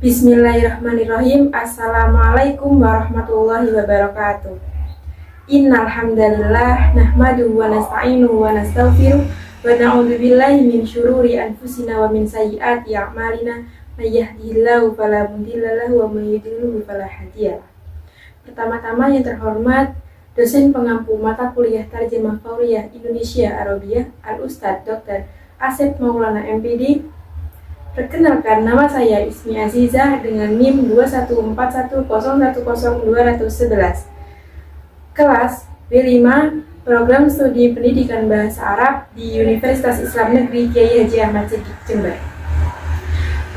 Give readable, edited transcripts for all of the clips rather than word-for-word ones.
Bismillahirrahmanirrahim. Assalamualaikum warahmatullahi wabarakatuh. Innal hamdalillah nahmaduhu wa nasta'inuhu wa nastaghfiruh wa na'udzu billahi min syururi anfusina wa min sayyiati a'malina may yahdihillahu fala mudilla lahu wa may yudlil fala hadiyalah. Pertama-tama yang terhormat dosen pengampu mata kuliah Tarjemah Fauriyah Indonesia Arabiyah Al-Ustadz Dr. Asep Maulana MPD. Perkenalkan, nama saya Ismi Azizah dengan NIM 21410100211. Kelas B5, Program Studi Pendidikan Bahasa Arab di Universitas Islam Negeri Kiai Haji Ahmad Siddiq Jember.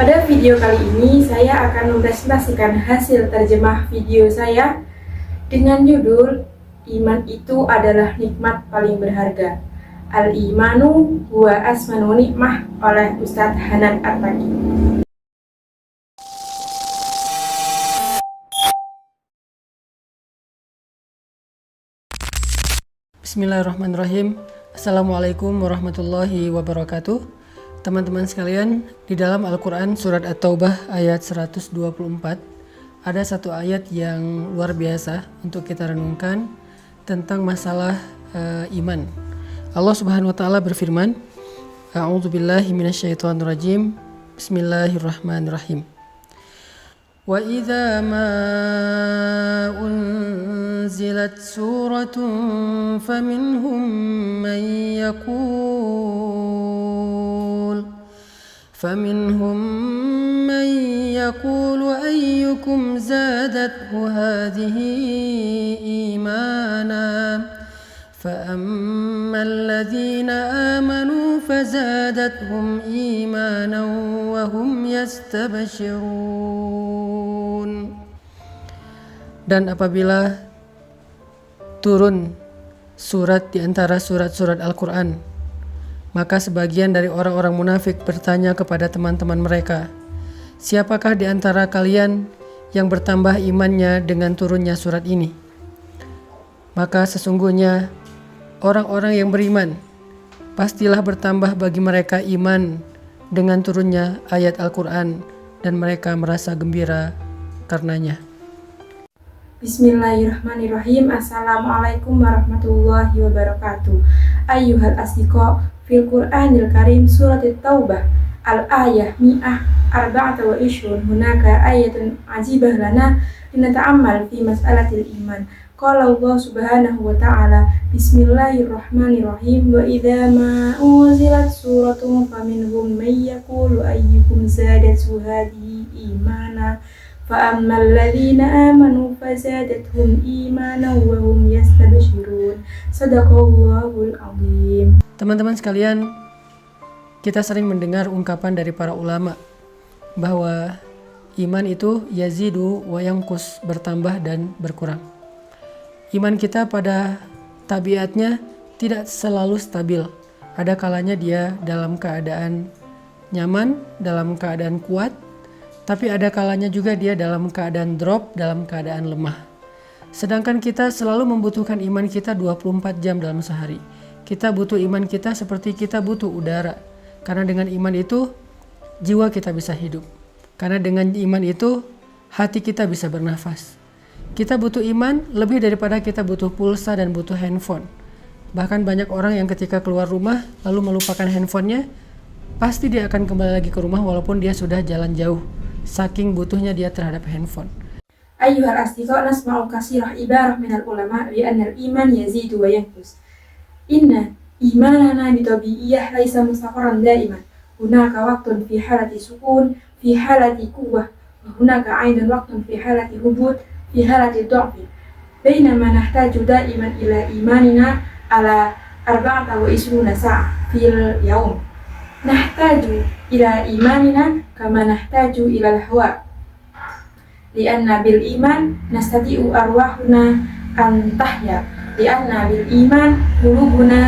Pada video kali ini, saya akan mempresentasikan hasil terjemah video saya dengan judul Iman itu adalah nikmat paling berharga. Al-Imanu huwa asmanu nikmah oleh Ustadz Hanan At-Taqi. Bismillahirrahmanirrahim. Assalamualaikum warahmatullahi wabarakatuh. Teman-teman sekalian, di dalam Al-Quran surat At-Taubah ayat 124 ada satu ayat yang luar biasa untuk kita renungkan tentang masalah iman. Allah Subhanahu wa taala berfirman, A'udzubillahi minasyaitonirrajim. Bismillahirrahmanirrahim. Wa idza ma unzilat suratun faminhum man yaqul ayyukum zadathu hadhihi imana فأما الذين آمنوا فزادتهم إيمانا وهم يستبشرون. Dan apabila turun surat di antara surat-surat Al-Quran, maka sebagian dari orang-orang munafik bertanya kepada teman-teman mereka, siapakah di antara kalian yang bertambah imannya dengan turunnya surat ini? Maka sesungguhnya orang-orang yang beriman pastilah bertambah bagi mereka iman dengan turunnya ayat Al-Quran dan mereka merasa gembira karenanya. Bismillahirrahmanirrahim. Assalamualaikum warahmatullahi wabarakatuh. Ayyuhal asdiqa fil Qur'anil Karim surat At-Taubah al-ayah mi'ah arba'ata wa ishrun hunaka ayatun ajibah lana linata'ammal fi mas'alatil iman. Qala Allah Subhanahu wa ta'ala, Bismillahirrahmanirrahim. Wa idza ma unzilat suratun faminhum may yaqulu ayyukum zadathu hadhihi imana fa ammal ladzina amanu fazadathum imana wa hum yastabshirun. Shadaqallahul azim. Teman-teman sekalian, kita sering mendengar ungkapan dari para ulama bahwa iman itu yazidu wa yanqus, bertambah dan berkurang. Iman kita pada tabiatnya tidak selalu stabil. Ada kalanya dia dalam keadaan nyaman, dalam keadaan kuat, tapi ada kalanya juga dia dalam keadaan drop, dalam keadaan lemah. Sedangkan kita selalu membutuhkan iman kita 24 jam dalam sehari. Kita butuh iman kita seperti kita butuh udara. Karena dengan iman itu jiwa kita bisa hidup. Karena dengan iman itu hati kita bisa bernafas. Kita butuh iman lebih daripada kita butuh pulsa dan butuh handphone. Bahkan banyak orang yang ketika keluar rumah lalu melupakan handphonenya, pasti dia akan kembali lagi ke rumah walaupun dia sudah jalan jauh. Saking butuhnya dia terhadap handphone. Ayyuhal asdiqa, nasma'u katsirah ibarah minal ulama bi anna al-iman yazidu wa yanqus. Inna imanana bitabi'iyyah laisa mustaqarran daiman. Hunaka waqtun fi halati sukun, fi halati quwwah, wa hunaka 'ainun waqtun fi halati hubut, في حالة الضعف بينما نحتاج دائما إلى إيماننا على 24 ساعة في اليوم. نحتاج إلى إيماننا كما نحتاج إلى الهواء لأن بالإيمان نستطيع أرواحنا أن تحيا لأن بالإيمان قلوبنا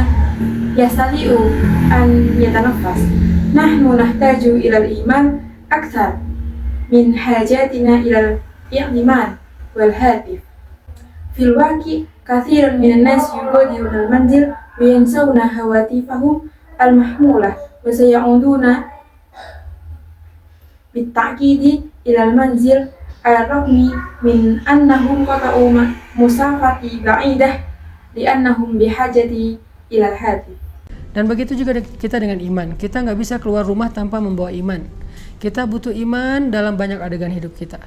يستطيع أن يتنفس. نحن نحتاج إلى الإيمان أكثر من حاجاتنا إلى الإيمان والهاتف. في الواقع كثير من الناس يغادرون المنزل وينسون هواتفهم المحمولة وسيعودون بالتأكيد إلى المنزل على الرغم من أنهم قطعوا مسافة بعيدة لأنهم بحاجة إلى الهاتف. Dan begitu juga kita dengan iman. Kita nggak bisa keluar rumah tanpa membawa iman. Kita butuh iman dalam banyak adegan hidup kita.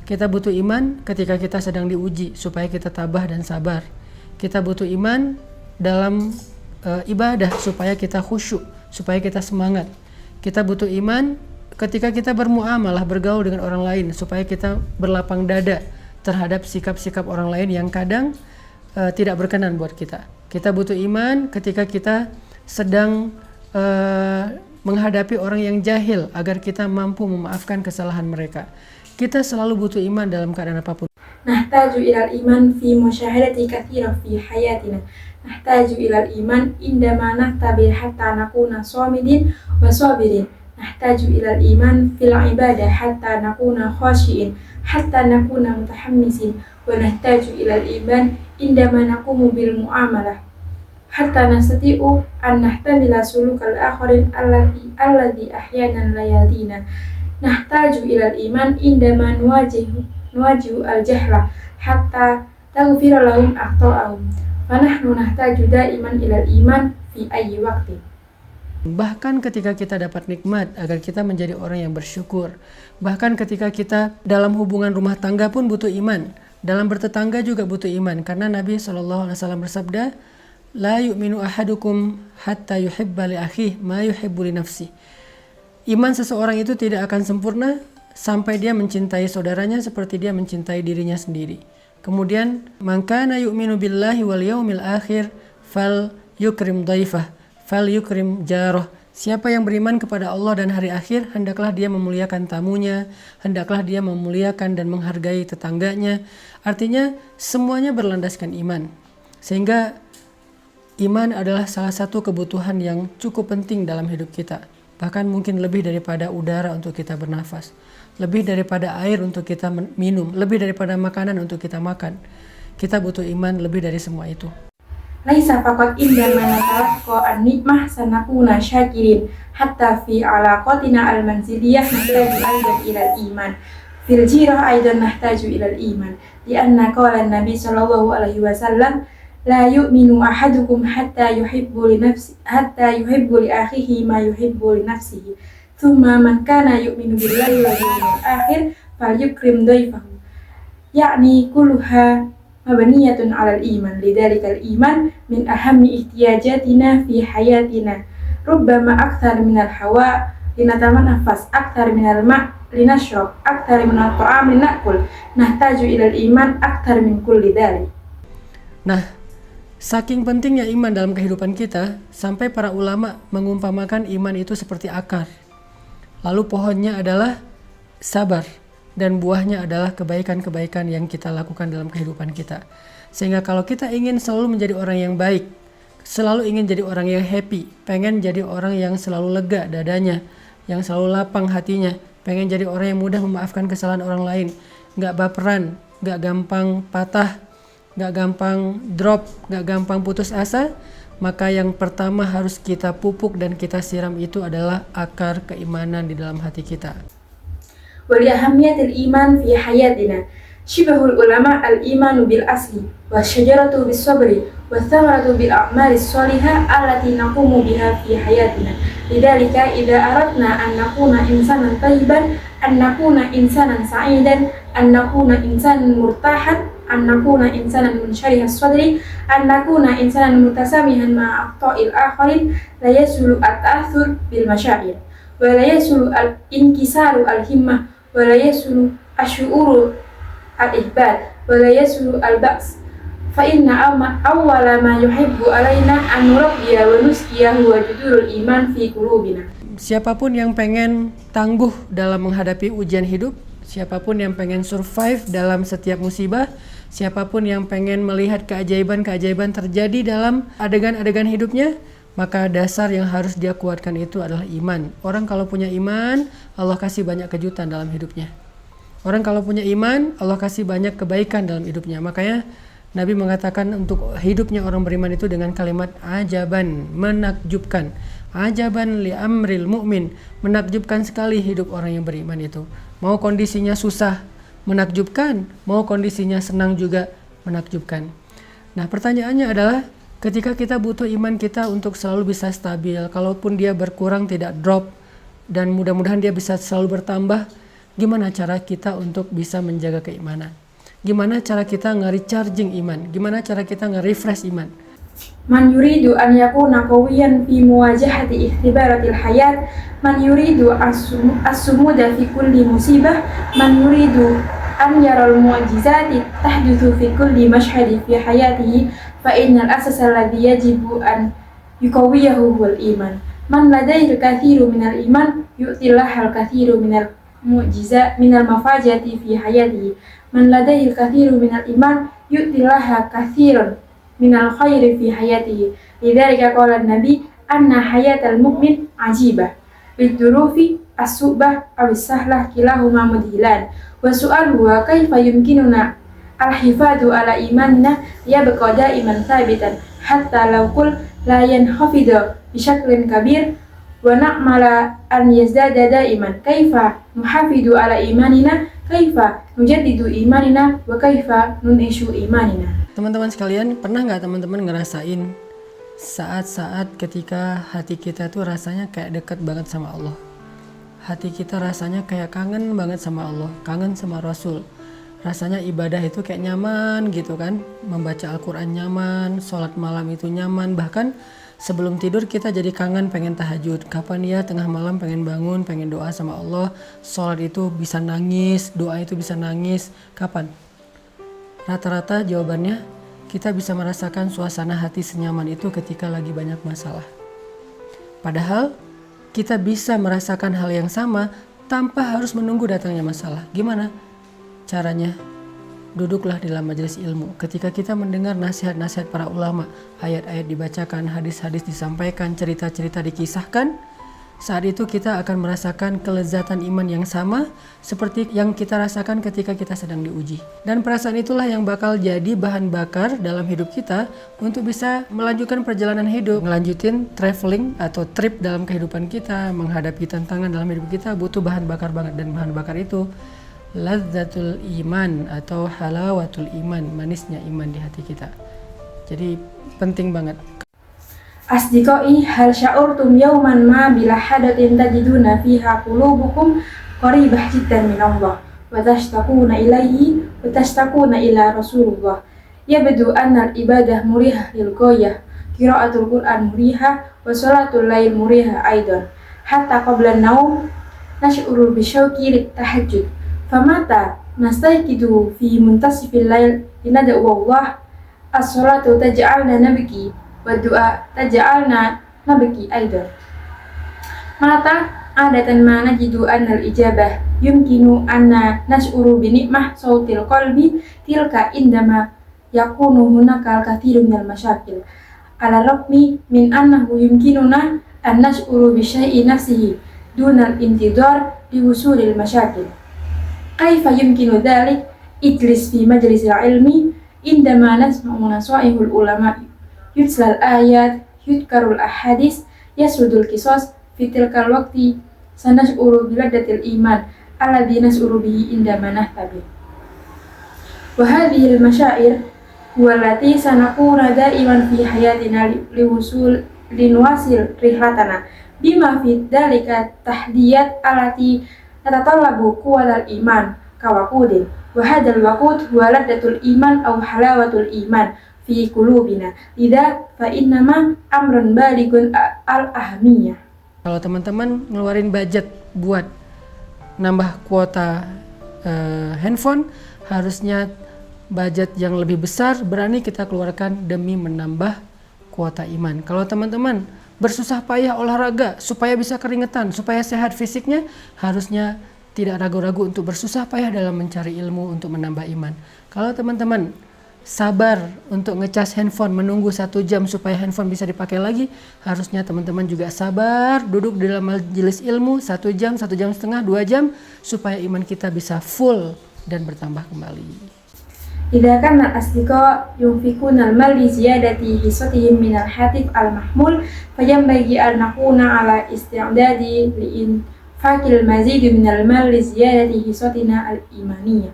Kita butuh iman ketika kita sedang diuji supaya kita tabah dan sabar. Kita butuh iman dalam ibadah supaya kita khusyuk, supaya kita semangat. Kita butuh iman ketika kita bermuamalah, bergaul dengan orang lain supaya kita berlapang dada terhadap sikap-sikap orang lain yang kadang tidak berkenan buat kita. Kita butuh iman ketika kita sedang menghadapi orang yang jahil agar kita mampu memaafkan kesalahan mereka. Kita selalu butuh iman dalam keadaan apapun. نحتاج إلى الإيمان في مشاهدة كثيرة في حياتنا. نحتاج إلى الإيمان عندما نختبر حتى نكون صامدين وصابرين. نحتاج إلى الإيمان في العبادة حتى نكون خاشعين حتى نكون متحمسين. ونحتاج إلى الإيمان عندما نقوم بالمعاملة حتى نستطيع أن نحتمل سلوك الآخرين الذي أحيانا لا يرضينا. نحتاج إلى الإيمان عندما نواجه الجهل حتى تغفر لهم أخطاءهم. فنحن نحتاج دائما إلى الإيمان في أي وقت. Bahkan ketika kita dapat nikmat agar kita menjadi orang yang bersyukur. Bahkan ketika kita dalam hubungan rumah tangga pun butuh iman. Dalam bertetangga juga butuh iman. Karena Nabi SAW bersabda, La yu'minu ahadukum hatta yuhibba li akhihi ma yuhibbu li nafsi. Iman seseorang itu tidak akan sempurna sampai dia mencintai saudaranya seperti dia mencintai dirinya sendiri. Kemudian, man kana yu'minu billahi wal yaumil akhir fal yukrim dhaifah, fal yukrim jarah. Siapa yang beriman kepada Allah dan hari akhir, hendaklah dia memuliakan tamunya, hendaklah dia memuliakan dan menghargai tetangganya. Artinya, semuanya berlandaskan iman. Sehingga iman adalah salah satu kebutuhan yang cukup penting dalam hidup kita. Bahkan mungkin lebih daripada udara untuk kita bernafas, lebih daripada air untuk kita minum, lebih daripada makanan untuk kita makan. Kita butuh iman lebih dari semua itu. Laisa faqat indama natalaqqa an-ni'mah sanakuna syakirin hatta fi alaqatina al-manziliyah nahtaju aidan ila al-iman. Fil jirah aidan nahtaju ila al-iman. Lianna qala an-nabi sallallahu alaihi wasallam La yu'minu ahadukum hatta yuhibbu li akhihi ma yuhibbu li nafsihi. Thumma man kana yu'minu billahi wal yawmil akhir falyukrim dhaifahu. Ya'ni kulluha mabniyatun 'alal iman. Lidzalika al-iman min ahammi ihtiyajatina fi hayatina. Rubbama akthar minal hawa linatamanafas, akthar minal ma' linashrab, akthar minal ta'am linakul. Nahtaju ilal iman akthar min kulli dzalik. Nah, saking pentingnya iman dalam kehidupan kita, sampai para ulama mengumpamakan iman itu seperti akar. Lalu pohonnya adalah sabar, dan buahnya adalah kebaikan-kebaikan yang kita lakukan dalam kehidupan kita. Sehingga kalau kita ingin selalu menjadi orang yang baik, selalu ingin jadi orang yang happy, pengen jadi orang yang selalu lega dadanya, yang selalu lapang hatinya, pengen jadi orang yang mudah memaafkan kesalahan orang lain, gak baperan, gak gampang patah, gak gampang drop, gak gampang putus asa, maka yang pertama harus kita pupuk dan kita siram itu adalah akar keimanan di dalam hati kita. Wali ahamiyatil iman fi hayatina. Shibahul ulama al-imanu bil asli wa syajaratu bis sabri wa thamaratu bil a'mali sholihah allati naqumu biha fi hayatina. Lidzalika idza aradna an nakuna insanan thayyiban, an nakuna insanan sa'idan, an nakuna insanan murtahan, an nakuna insanan munsyarihas sadri, an nakuna insanan mutasamihan ma'a aqta'il akharin, la yasulu at-ta'athur bil masyair wa la yasulu al-inkisaru al-himmah wa la yasulu asy'uru al-ihbad wa la yasulu al-ba's. Fa inna awwala ma yuhibbu alaina an nurabbiya wa nuskiya huwa judurul iman fi qulubina. Siapapun yang pengen tangguh dalam menghadapi ujian hidup, siapapun yang pengen survive dalam setiap musibah, siapapun yang pengen melihat keajaiban-keajaiban terjadi dalam adegan-adegan hidupnya, maka dasar yang harus dia kuatkan itu adalah iman. Orang kalau punya iman, Allah kasih banyak kejutan dalam hidupnya. Orang kalau punya iman, Allah kasih banyak kebaikan dalam hidupnya. Makanya Nabi mengatakan untuk hidupnya orang beriman itu dengan kalimat ajaban, menakjubkan. Ajaban li amril mu'min, menakjubkan sekali hidup orang yang beriman itu. Mau kondisinya susah, menakjubkan. Mau kondisinya senang juga menakjubkan. Nah, pertanyaannya adalah ketika kita butuh iman kita untuk selalu bisa stabil, kalaupun dia berkurang tidak drop, dan mudah-mudahan dia bisa selalu bertambah, gimana cara kita untuk bisa menjaga keimanan? Gimana cara kita nge-recharging iman? Gimana cara kita nge-refresh iman? Man yuridu an yakuna qawiyan fi muwajahati ikhtibaratil hayat, man yuridu as-sumuda fi kulli musibah, man yuridu an yaral mu'jizati tahduthu fi kulli mashhadi fi hayatihi, fa innal asasa alladhi yajibu an yuqawwiyahu huwal iman. Man ladaihi al-kathiru minal iman yu'tillaha al-kathiru minal mu'jiza minal mafajati fi hayatihi. Man ladaihi al-kathiru minal iman yu'tillaha kathirun minal khairi fi hayatihi. Lidzalika qala an-nabi anna hayatal mu'min ajibah bidurufi as-subah aw as-sahlah kilahuma mudhilan. Wa su'aluhu wa kaifa yumkinuna al-hifadhu ala imanina yabqa da'iman thabitan hatta law qul la yanhafidu bishaklin kabir wa na'mala an yazdada da'iman. Kaifa nuhafidu ala imanina, kaifa nujaddidu imanina, wa kaifa nunishu imanina. Teman-teman sekalian, pernah nggak teman-teman ngerasain saat-saat ketika hati kita tuh rasanya kayak dekat banget sama Allah? Hati kita rasanya kayak kangen banget sama Allah, kangen sama Rasul. Rasanya ibadah itu kayak nyaman gitu kan, membaca Al-Quran nyaman, sholat malam itu nyaman, bahkan sebelum tidur kita jadi kangen pengen tahajud. Kapan ya tengah malam pengen bangun, pengen doa sama Allah, sholat itu bisa nangis, doa itu bisa nangis. Kapan? Rata-rata jawabannya kita bisa merasakan suasana hati senyaman itu ketika lagi banyak masalah. Padahal kita bisa merasakan hal yang sama tanpa harus menunggu datangnya masalah. Gimana caranya? Duduklah di dalam majelis ilmu. Ketika kita mendengar nasihat-nasihat para ulama, ayat-ayat dibacakan, hadis-hadis disampaikan, cerita-cerita dikisahkan, saat itu kita akan merasakan kelezatan iman yang sama seperti yang kita rasakan ketika kita sedang diuji. Dan perasaan itulah yang bakal jadi bahan bakar dalam hidup kita untuk bisa melanjutkan perjalanan hidup, melanjutin traveling atau trip dalam kehidupan kita, menghadapi tantangan dalam hidup kita butuh bahan bakar banget. Dan bahan bakar itu lazzatul iman atau halawatul iman, manisnya iman di hati kita. Jadi penting banget. Asdiqai, hal sya'urtum yawman ma bila hadatin tajiduna fiha qulubukum qaribah jiddan min Allah wa tashtaquna ilaihi wa tashtaquna ila Rasulullah. Yabdu anna al-ibadah murihah lil ghayah, qiraatul Qur'an murihah wa salatul lail murihah aidan. Hatta qabla an-naum nash'uru bi syauqi lit tahajjud. Famata nastayqidu fi muntasifil lail linad'u Allah. As-salatu taj'alna nabki wa du'a taj'alna nabki aidan. Mata adatan ma najidu annal ijabah yumkinu anna nash'uru bi ni'mah sautil qalbi tilka indama yakunu hunaka al-kathiru minal masyakil ala raqmi min annahu yumkinuna an nash'uru bi syai'i nafsihi dunal intidar li wusulil masyakil. Kaifa yumkinu dhalik? Ijlis fi majlisil ilmi indama nasma'u nasaihul ulama yutslal ayat yudkarul ahadis yasudul qisas fi tilkal waqti sanash'uru biladatil iman alladhi nash'uru bihi indama nahtabi. Wa hadhihi al-masyair huwa allati sanakuna da'iman fi hayatina liwusul linwasil rihlatana bima fi dhalika tahdiyat allati tatatallabu quwwatal iman kawaqudin wa hadzal waqut huwa laddatul iman aw halawatul iman fi qulubina lidza fa innama amrun balighun al-ahmiyah. Kalau teman-teman ngeluarin budget buat nambah kuota handphone, harusnya budget yang lebih besar berani kita keluarkan demi menambah kuota iman. Kalau teman-teman bersusah payah olahraga supaya bisa keringetan, supaya sehat fisiknya, harusnya tidak ragu-ragu untuk bersusah payah dalam mencari ilmu untuk menambah iman. Kalau teman-teman sabar untuk ngecas handphone, menunggu 1 jam supaya handphone bisa dipakai lagi, harusnya teman-teman juga sabar duduk di dalam majelis ilmu 1 jam, 1 jam setengah, 2 jam, supaya iman kita bisa full dan bertambah kembali. Idza kana al-asdiqa yunfikuna al-mal li ziyadati hissatihim min al-hatif al-mahmul fayambaghi an nakuna ala isti'dadi li fakil mazid min al-mal li ziyadati hisatina al-imaniyah.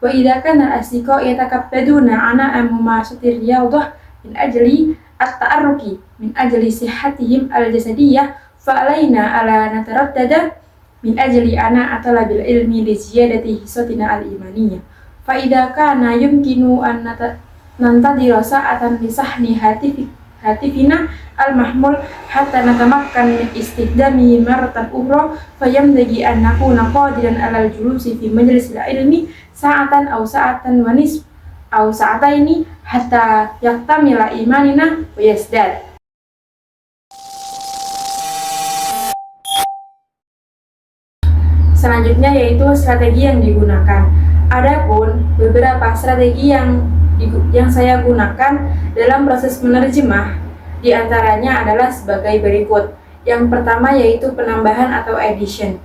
Wa idza kana al-asdiqa yatakabbaduna ana mumarasati riyadhah min ajli at-ta'arruki min ajli sihhatihim al-jasadiyah fa alaina ala nataraddada min ajli ana atalabil ilmi li ziyadati hisatina al-imaniyah. Fa idza kana yumkinu an nantadira sa'atan li sahni hatifina al-mahmul hatta natamakkan min istikdamihi maratan ukhra fayambaghi an nakuna qadiran alal julusi fi majlisil ilmi sa'atan aw sa'atan wa nisf aw sa'ataini hatta yaktamila imanina wa yasdad. Selanjutnya yaitu strategi yang digunakan. Adapun beberapa strategi yang saya gunakan dalam proses menerjemah di antaranya adalah sebagai berikut. Yang pertama yaitu penambahan atau addition,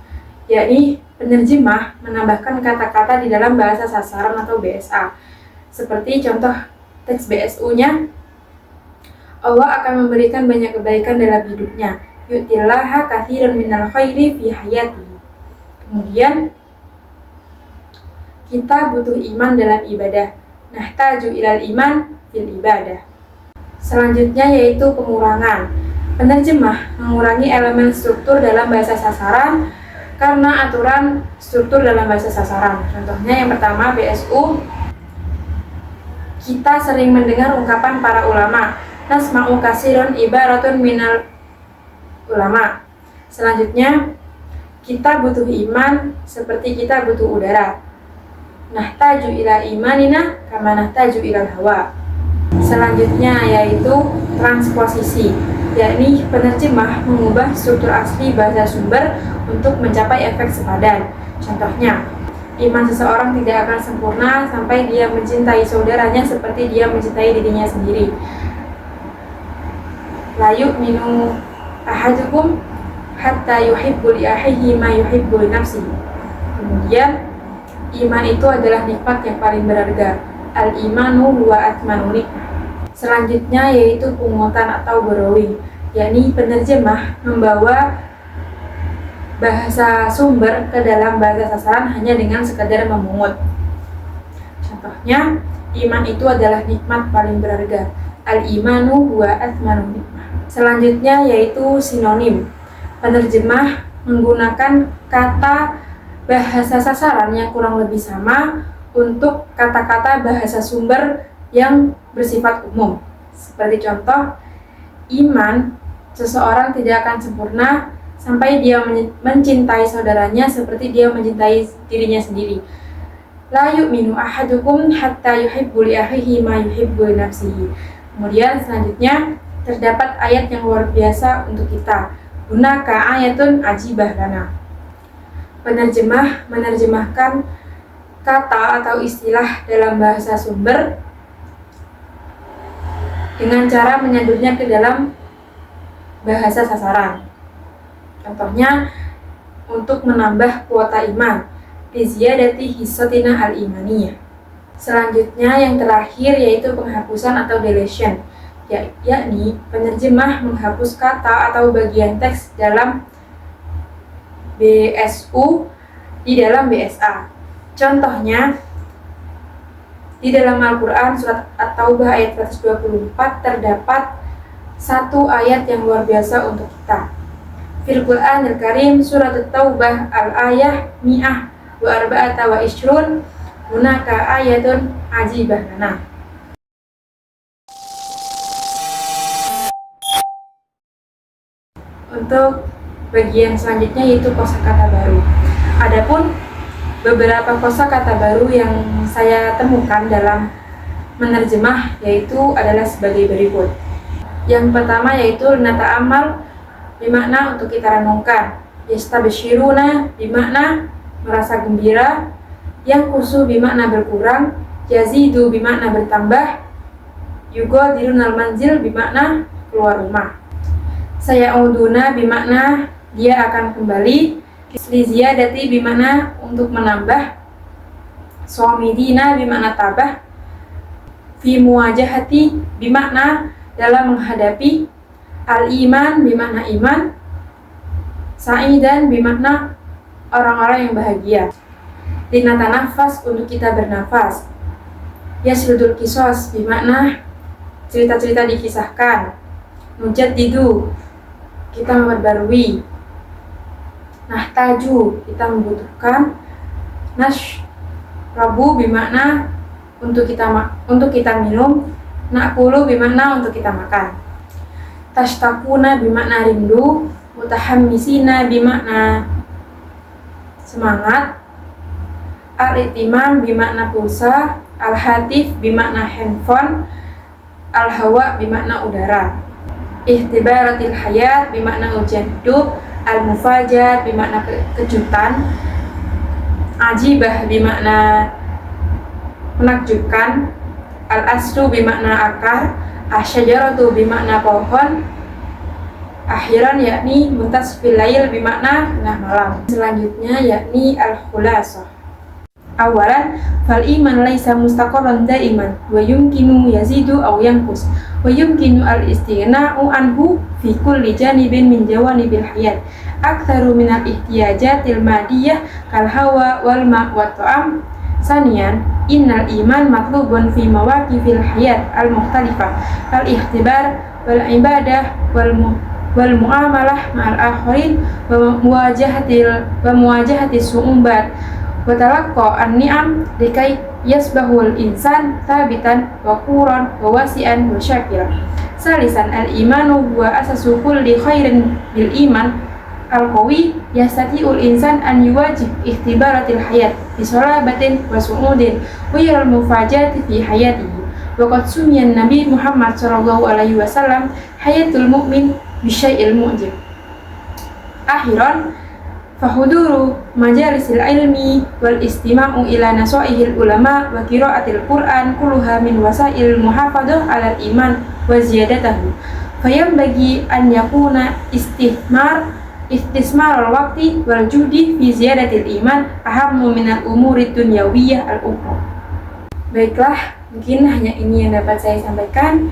yakni penerjemah menambahkan kata-kata di dalam bahasa sasaran atau BSA. Seperti contoh teks BSU-nya, Allah akan memberikan banyak kebaikan dalam hidupnya. Yu'tillaha katsiran minal khairi fi hayatihi. Kemudian kita butuh iman dalam ibadah. Nahtaju ilal iman fil ibadah. Selanjutnya yaitu pengurangan. Penerjemah mengurangi elemen struktur dalam bahasa sasaran karena aturan struktur dalam bahasa sasaran. Contohnya yang pertama BSU, kita sering mendengar ungkapan para ulama. Nasma'u katsirun ibaratun minal ulama. Selanjutnya kita butuh iman seperti kita butuh udara. Nahtaju ila imanina kama nahtaju ilal hawa. Selanjutnya yaitu transposisi, yakni penerjemah mengubah struktur asli bahasa sumber untuk mencapai efek sepadan. Contohnya, iman seseorang tidak akan sempurna sampai dia mencintai saudaranya seperti dia mencintai dirinya sendiri. La yu'minu ahadukum hatta yuhibbu li akhihi ma yuhibbu li nafsihi. Kemudian iman itu adalah nikmat yang paling berharga. Al-imanu huwa atmanu nikmah. Selanjutnya yaitu pungutan atau borrowing, yakni penerjemah membawa bahasa sumber ke dalam bahasa sasaran hanya dengan sekadar memungut. Contohnya, iman itu adalah nikmat paling berharga. Al-imanu huwa atmanu nikmah. Selanjutnya yaitu sinonim. Penerjemah menggunakan kata bahasa sasaran yang kurang lebih sama untuk kata-kata bahasa sumber yang bersifat umum. Seperti contoh, iman seseorang tidak akan sempurna sampai dia mencintai saudaranya seperti dia mencintai dirinya sendiri. La yu'minu ahadukum hatta yuhibbu li akhihi ma yuhibbu li nafsihi. Kemudian selanjutnya terdapat ayat yang luar biasa untuk kita. Hunaka ayatun ajibah lana. Penerjemah menerjemahkan kata atau istilah dalam bahasa sumber dengan cara menyandurnya ke dalam bahasa sasaran. Contohnya, untuk menambah kuota iman, liziyadati hissatina al-imaniyah. Selanjutnya yang terakhir yaitu penghapusan atau deletion, yakni penerjemah menghapus kata atau bagian teks dalam BSU di dalam BSA. Contohnya, di dalam Al-Quran surat At-Taubah ayat 124 terdapat satu ayat yang luar biasa untuk kita. Fil Qur'anil Karim surat At-Taubah al-ayah mi'ah wa arba'ata wa ishrun hunaka ayatun ajibah lana. Untuk bagian selanjutnya yaitu kosakata baru. Adapun beberapa kosakata baru yang saya temukan dalam menerjemah yaitu adalah sebagai berikut. Yang pertama yaitu nata'amal bermakna untuk kita renungkan. Yastabshiruna bermakna merasa gembira. Yang kusu bermakna berkurang. Yazidu bermakna bertambah. Yugodirunal manzil bermakna keluar rumah. Saya'uduna bermakna dia akan kembali. Liziyadati bimana untuk menambah. Somidina bimana tabah. Fi muwajahati bimakna dalam menghadapi. Al-iman bimakna iman. Sa'idan bimakna orang-orang yang bahagia. Linatanafas, untuk kita bernafas. Yasrudul kisos, bermakna cerita-cerita dikisahkan. Nujaddidu, kita memperbarui. Nahtaju, kita membutuhkan. Nashrabu, bermakna untuk kita minum. Nakulu, bermakna untuk kita makan. Tashtakuna, bermakna rindu. Mutahammisina, bermakna semangat. Al-itimam, bermakna pulsa. Al-hatif, bermakna handphone. Al-hawa, bermakna udara. Ihtibaratil hayat, bermakna ujian hidup. Al-mufajat, bermakna kejutan. Ajibah, bermakna menakjubkan. Al-aslu, bermakna akar. Asyajaratu, bermakna pohon. Akhiran, yakni muntasfil lail, bermakna tengah malam. Selanjutnya yakni al-khulasah. Awalan, fal iman laisa mustaqarran daiman wa yumkinu yazidu aw yanqus wa yumkinu al-istighna'u anhu fi kulli janibin min jawanibil hayat aktsaru min al-ihtiyajatil madiyah kal hawa wal ma' wat ta'am. Saniyan, innal iman matlubun fi mawaqifil hayat al-mukhtalifah kal ihtibar wal ibadah wal muamalah ma'al akharin wa muwajahati su'umbat wa talaqqa an-ni'am likai yasbahul insan thabitan wa quran wa wasi'an wa syakira. Salisan, al-imanu huwa asasu kulli khairin bil iman al-qawi yastati'ul insan an yuwajib ikhtibaratil hayat bisolabatin wa su'udin wa yaral mufajati fi hayatihi. Waqad sumiyan Nabi Muhammad sallallahu alaihi wasallam hayatul mu'min bisyai'il mu'jib. Akhiran, fahuduru majalisil ilmi wal istima'u ila nasaihil ulama wa qiraatil Qur'an kulluha min wasail muhafadah alal iman wa ziyadatahu. Fayambagi an yakuna istismar al-waqti wal judi fi ziyadatil iman ahammu minal umuri dunyawiyah al-ukhra. Baiklah, mungkin hanya ini yang dapat saya sampaikan.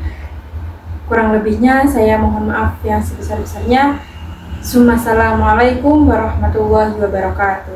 Kurang lebihnya saya mohon maaf yang sebesar-besarnya. Assalamualaikum warahmatullahi wabarakatuh.